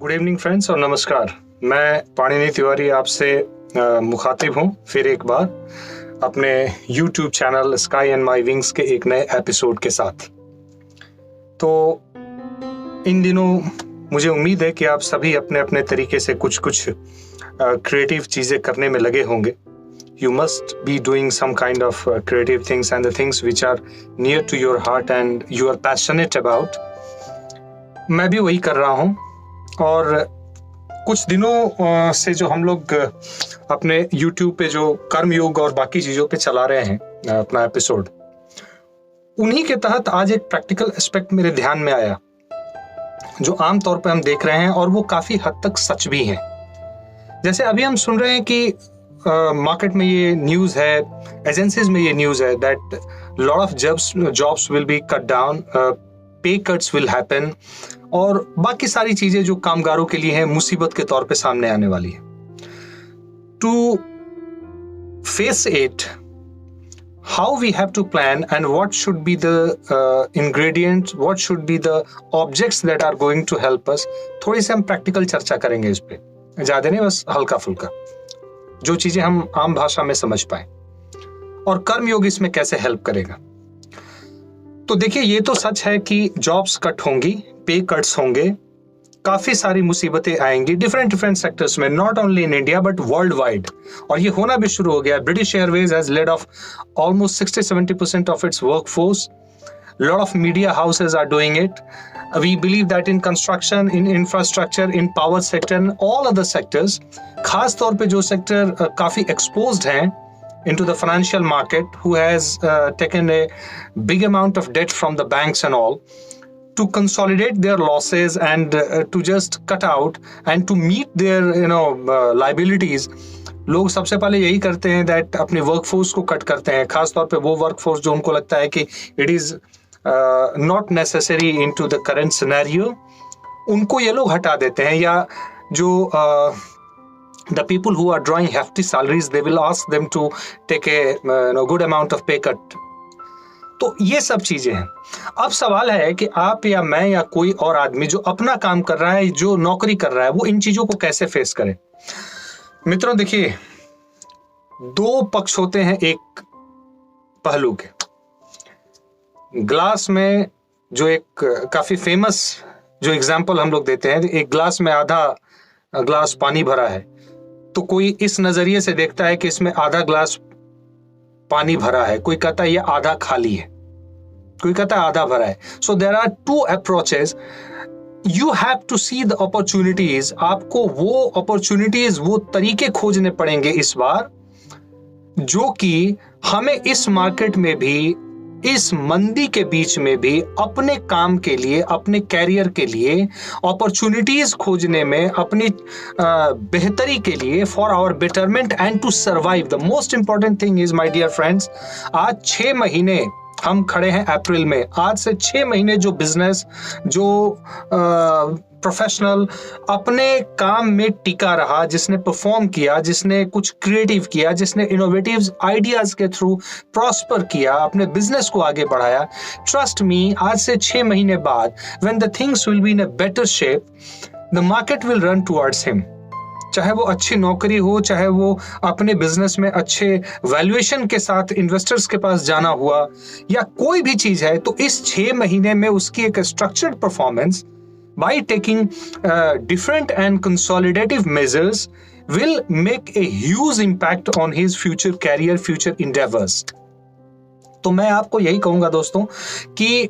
Good evening friends और नमस्कार। मैं पाणिनि तिवारी आपसे मुखातिब हूँ फिर एक बार अपने YouTube channel sky and my wings के एक नए एपिसोड के साथ। तो इन दिनों मुझे उम्मीद है कि आप सभी अपने अपने तरीके से कुछ क्रिएटिव चीज़ें करने में लगे होंगे। You must be doing some kind of creative things and the things which are near to your heart and you are passionate about। मैं भी वही कर रहा हूँ और कुछ दिनों से जो हम लोग अपने YouTube पे जो कर्मयोग और बाकी चीज़ों पे चला रहे हैं अपना एपिसोड, उन्हीं के तहत आज एक प्रैक्टिकल एस्पेक्ट मेरे ध्यान में आया जो आम तौर पे हम देख रहे हैं और वो काफ़ी हद तक सच भी है। जैसे अभी हम सुन रहे हैं कि मार्केट में ये न्यूज़ है, एजेंसीज में ये न्यूज़ है that lot of jobs will be cut down, पे कट्स विल हैपन और बाकी सारी चीजें जो कामगारों के लिए हैं मुसीबत के तौर पे सामने आने वाली है। To face it, how we have to plan and what should be the ingredients, what should be the objects that are going to help us. थोड़ी सी हम प्रैक्टिकल चर्चा करेंगे इस पे, ज्यादा नहीं, बस हल्का फुल्का, जो चीजें हम आम भाषा में समझ पाए, और कर्मयोग इसमें कैसे हेल्प करेगा। तो देखिए, ये तो सच है कि जॉब्स कट होंगी, पे कट्स होंगे, काफी सारी मुसीबतें आएंगी डिफरेंट सेक्टर्स में, not only in India but worldwide, और ये होना भी शुरू हो गया। British Airways has laid off almost 60-70% of its workforce. Lot of media houses are doing it. We believe that in construction, in infrastructure, in power sector, and all other sectors, खास तौर पे जो सेक्टर काफी exposed हैं into the financial market, who has taken a big amount of debt from the banks and all, to consolidate their losses and to just cut out and to meet their liabilities, लोग सबसे पहले यही करते हैं that अपने workforce को cut करते हैं, खास तौर पे वो workforce जो उनको लगता है कि it is not necessary into the current scenario, उनको ये लोग हटा देते हैं। या जो the people who are drawing hefty salaries, they will ask them to take a good amount of pay cut। तो ये सब चीजें हैं। अब सवाल है कि आप या मैं या कोई और आदमी जो अपना काम कर रहा है, जो नौकरी कर रहा है, वो इन चीजों को कैसे फेस करे। मित्रों देखिए, दो पक्ष होते हैं एक पहलू के। ग्लास में जो एक काफी फेमस जो एग्जाम्पल हम लोग देते हैं, एक ग्लास में आधा ग्लास पानी भरा है, तो कोई इस नजरिए से देखता है कि इसमें आधा ग्लास पानी भरा है, कोई कहता है ये आधा खाली है, कोई कहता है आधा भरा है। So there are two approaches. You have to see the opportunities. आपको वो अपॉर्चुनिटीज, वो तरीके खोजने पड़ेंगे इस बार, जो कि हमें इस मार्केट में भी, इस मंदी के बीच में भी अपने काम के लिए, अपने कैरियर के लिए अपॉर्चुनिटीज खोजने में, अपनी बेहतरी के लिए, for our betterment and to survive. The most important thing is my dear friends, आज 6 महीने हम खड़े हैं अप्रैल में, आज से 6 महीने जो बिजनेस, जो प्रोफेशनल अपने काम में टिका रहा, जिसने परफॉर्म किया, जिसने कुछ क्रिएटिव किया, जिसने इनोवेटिव आइडियाज के थ्रू प्रॉस्पर किया, अपने बिजनेस को आगे बढ़ाया, ट्रस्ट मी, आज से 6 महीने बाद when the things will be in a better shape, the market will run towards him. चाहे वो अच्छी नौकरी हो, चाहे वो अपने बिजनेस में अच्छे वैल्यूएशन के साथ इन्वेस्टर्स के पास जाना हुआ, या कोई भी चीज है, तो इस 6 महीने में उसकी एक structured performance by taking different and consolidative measures will make a huge impact on his future career, future endeavors। तो मैं आपको यही कहूंगा दोस्तों कि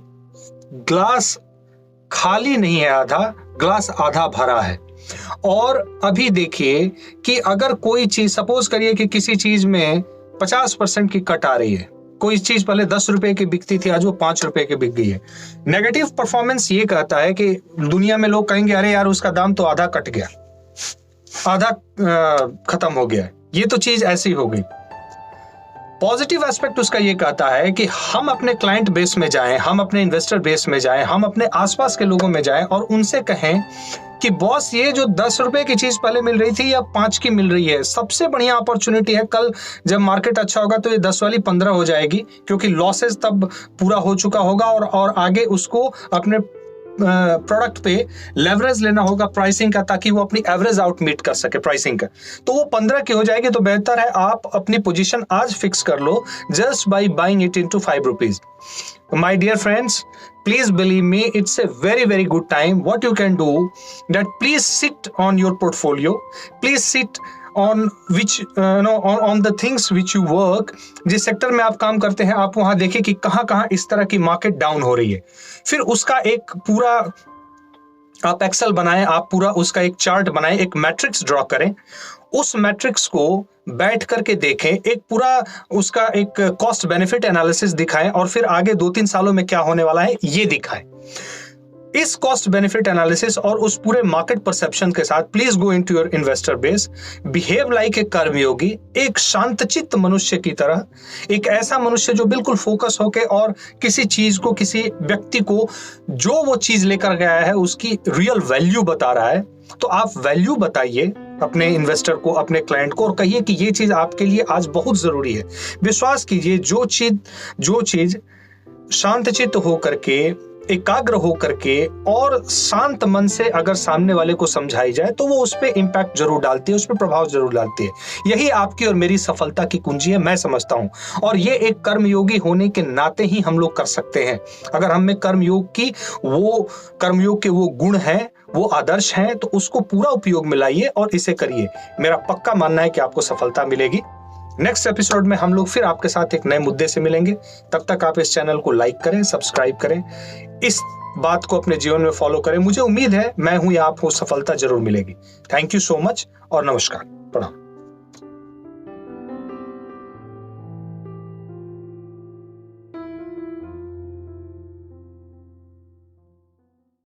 ग्लास खाली नहीं है आधा, ग्लास आधा भरा है। और अभी देखिए कि अगर कोई चीज, सपोज करिए कि किसी चीज में 50% की कट आ रही है, कोई चीज पहले 10 रुपए की बिकती थी, आज वो 5 रुपए की बिक गई है। नेगेटिव परफॉर्मेंस ये कहता है कि दुनिया में लोग कहेंगे अरे यार उसका दाम तो आधा कट गया, आधा खत्म हो गया, ये तो चीज ऐसी हो गई। पॉजिटिव एस्पेक्ट उसका ये कहता है कि हम अपने क्लाइंट बेस में जाएं, हम अपने इन्वेस्टर बेस में जाएं, हम अपने आसपास के लोगों में जाएं और उनसे कहें कि बॉस, ये जो 10 रुपए की चीज पहले मिल रही थी या 5 की मिल रही है, सबसे बढ़िया अपॉर्चुनिटी है। कल जब मार्केट अच्छा होगा तो ये 10 वाली 15 हो जाएगी, क्योंकि लॉसेस तब पूरा हो चुका होगा और आगे उसको अपने प्रोडक्ट पे लेवरेज लेना होगा प्राइसिंग का, ताकि वो अपनी एवरेज आउट मीट कर सके प्राइसिंग का, तो वो 15 की हो जाएगी। तो बेहतर है आप अपनी पोजीशन आज फिक्स कर लो just by buying it into 5 rupees. My dear friends, please believe me, it's a very, very good time. What you can do, that please sit on your portfolio. Please sit on which on the things which you work. जिस sector में आप काम करते हैं, आप वहां देखें कि कहां कहां इस तरह की मार्केट डाउन हो रही है। फिर उसका एक पूरा आप एक्सेल बनाएं, आप पूरा उसका एक चार्ट बनाएं, एक मैट्रिक्स ड्रॉ करें। उस मैट्रिक्स को बैठ करके देखें, एक पूरा उसका एक कॉस्ट बेनिफिट एनालिसिस दिखाएं, और फिर आगे 2-3 सालों में क्या होने वाला है ये दिखाएं। इस कॉस्ट बेनिफिट एनालिसिस और उस पूरे मार्केट परसेप्शन के साथ please go into your investor base, behave like a कर्मयोगी, एक शांतचित्त मनुष्य की तरह, एक ऐसा मनुष्य जो बिल्कुल फोकस होके और किसी चीज को, किसी व्यक्ति को जो वो चीज लेकर गया है उसकी रियल वैल्यू बता रहा है। तो आप वैल्यू बताइए अपने इन्वेस्टर को, अपने क्लाइंट को, और कहिए कि ये चीज आपके लिए आज बहुत जरूरी है। विश्वास कीजिए, जो चीज शांतचित्त होकर के, एकाग्र होकर के और शांत मन से अगर सामने वाले को समझाई जाए तो वो उस पर इंपैक्ट जरूर डालती है, उस पर प्रभाव जरूर डालती है। यही आपकी और मेरी सफलता की कुंजी है, मैं समझता हूं। और ये एक कर्मयोगी होने के नाते ही हम लोग कर सकते हैं। अगर हम में कर्मयोग के वो गुण हैं, वो आदर्श हैं, तो उसको पूरा उपयोग में लाइए और इसे करिए। मेरा पक्का मानना है कि आपको सफलता मिलेगी। नेक्स्ट एपिसोड में हम लोग फिर आपके साथ एक नए मुद्दे से मिलेंगे। तब तक आप इस चैनल को लाइक करें, सब्सक्राइब करें, इस बात को अपने जीवन में फॉलो करें। मुझे उम्मीद है मैं हूं या आप हो, सफलता जरूर मिलेगी। थैंक यू सो मच और नमस्कार, प्रणाम।